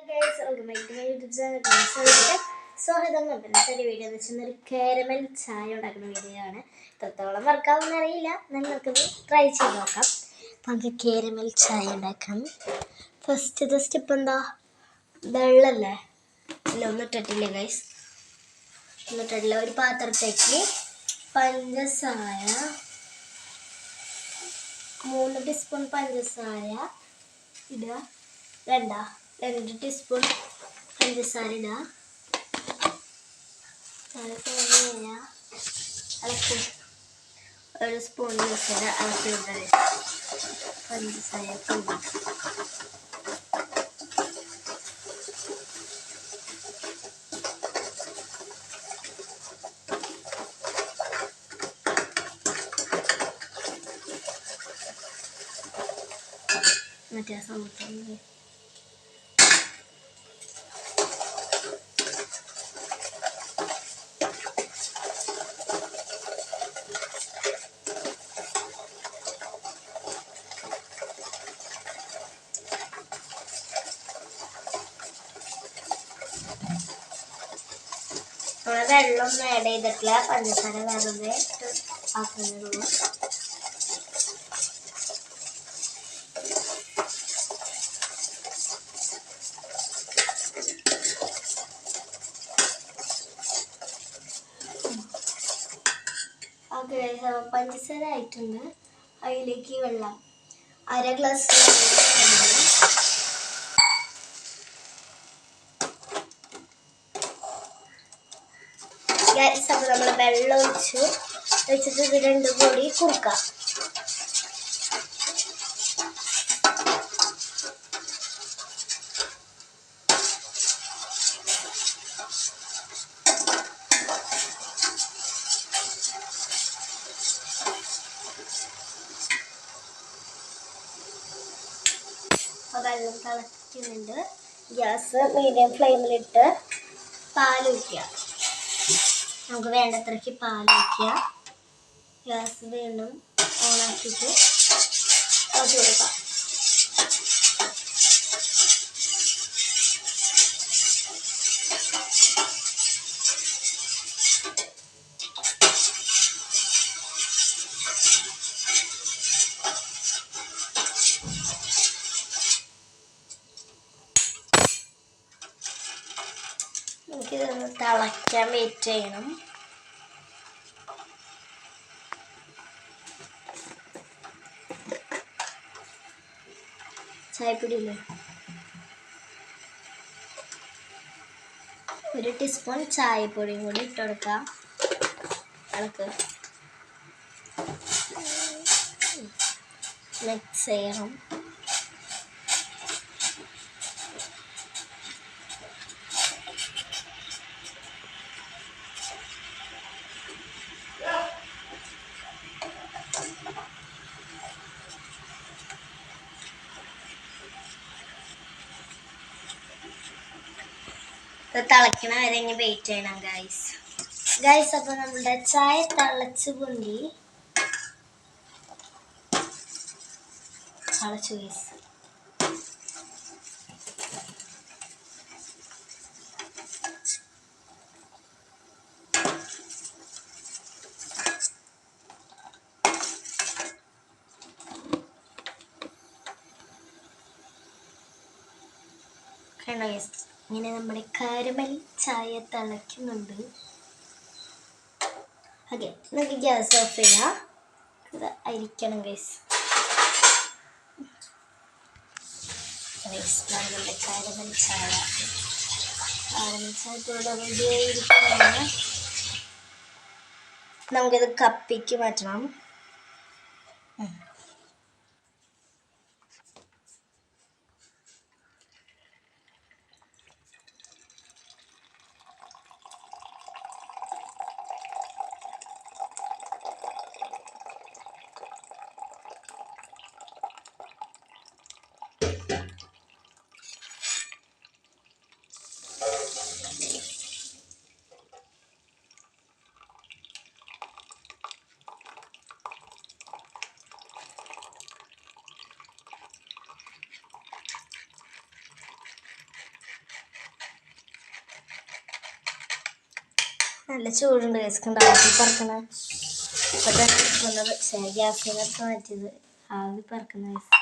guys, welcome back to my YouTube channel. സ്വാഗതം. ഇന്നത്തെ video എന്ന് വെച്ചാൽ ഒരു കാരമൽ ചായ ഉണ്ടാക്കുന്ന വീഡിയോ ആണ്. എത്രത്തോളം വർക്കാവുമെന്ന് അറിയില്ല, എന്നാൽ നമുക്കൊന്ന് ട്രൈ ചെയ്ത് നോക്കാം. അപ്പം നമുക്ക് കാരമൽ ചായ ഉണ്ടാക്കാം. ഫസ്റ്റ് സ്റ്റെപ്പ് എന്താ? വെള്ളമല്ലേ? അല്ല, ഒന്നിട്ടിട്ടില്ല ഗൈസ്, ഒന്നിട്ടിട്ടില്ല. ഒരു പാത്രത്തേക്ക് പഞ്ചസാര 3 ടീസ്പൂൺ പഞ്ചസാര ഇടുക. 2 ടീസ്പൂൺ പഞ്ചസാര ഇടുക. ഇളക്കും. 1 സ്പൂൺ പഞ്ചസാര ഇളക്കി വിടുക. പഞ്ചസാര മറ്റേ സമയത്ത് വെള്ളമൊന്നും ആഡ് ചെയ്തിട്ടില്ല, പഞ്ചസാര വെറുതെ ആക്കുന്നുള്ളൂ. ഓക്കെ, പഞ്ചസാര ആയിട്ടുണ്ട്. അതിലേക്ക് വെള്ളം 1/2 ഗ്ലാസ് അപ്പോൾ നമ്മൾ വെള്ളം വെച്ചിട്ട് ഇത് രണ്ടും കൂടി കുറുക്കാം. വെള്ളം തിളക്കുന്നുണ്ട്. ഗ്യാസ് മീഡിയം ഫ്ലെയിമിലിട്ട് പാലൊഴിക്കുക. നമുക്ക് വേണ്ടത്രയ്ക്ക് പാലൊഴിക്കുക. ഗ്യാസ് വീണ്ടും ഓണാക്കിയിട്ട് അത് കൊടുക്കാം. നമുക്കിതൊന്ന് തിളയ്ക്കാൻ വെയിറ്റ് ചെയ്യണം. ചായപ്പൊടിയില്ലേ, 1 ടീസ്പൂൺ ചായപ്പൊടിയും കൂടി ഇട്ട് കൊടുക്കാം. ഇളക്ക് മിക്സ് ചെയ്യണം. തിളയ്ക്കണ വരെ ഇനി വെയിറ്റ് ചെയ്യണം ഗൈസ്. അപ്പോൾ നമ്മുടെ ചായ തിളച്ചു ഗൈസ്. കണ്ടോ ഗൈസ്, ഇങ്ങനെ നമ്മുടെ കാരമൽ ചായ തിളയ്ക്കുന്നുണ്ട്. ഓക്കെ, നമുക്ക് ഗ്യാസ് ഓഫ് ചെയ്യാം. ഇത് അരിക്കണം ഗൈസ്. നമ്മുടെ കാരമൽ ചായ ഇവിടെ റെഡിയായിരിക്കുകയാണ്. നമുക്കിത് കപ്പിക്ക് മാറ്റണം. നല്ല ചൂടുണ്ട് ഗൈസ്, ആവി പറക്കണ. ഇപ്പൊ തന്നെ വന്നത് ഗ്യാസിനൊക്കെ മാറ്റിയത് ആവി പറക്കുന്ന ഗൈസ്.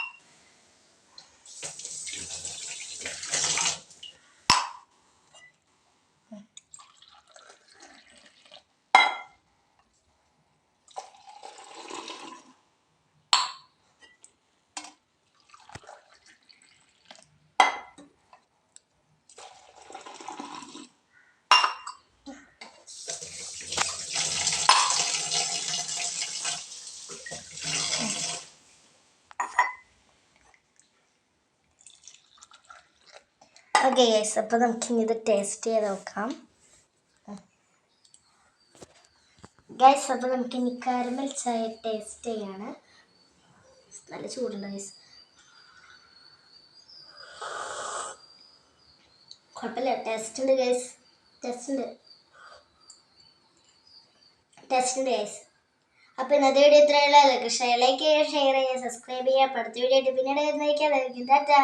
ഓക്കെ ഗൈസ്, അപ്പോൾ നമുക്കിനി ഇത് ടേസ്റ്റ് ചെയ്ത് നോക്കാം. ഗൈസ്, അപ്പോൾ നമുക്കിനി കാരമൽ ചായ ടേസ്റ്റ് ചെയ്യാണ്. നല്ല ചൂടുണ്ട് ഗൈസ്. കുഴപ്പമില്ല, ടേസ്റ്റ് ഉണ്ട് ഗൈസ്, ടേസ്റ്റ് ഉണ്ട് ഗൈസ്. അപ്പോൾ ഇന്നത്തെ വീഡിയോ ഇത്രയുള്ള ലൈക്ക് ചെയ്യുക, ഷെയർ ചെയ്യുക, സബ്സ്ക്രൈബ് ചെയ്യുക. അടുത്ത വീഡിയോ ആയിട്ട് പിന്നീട് ടാറ്റാ.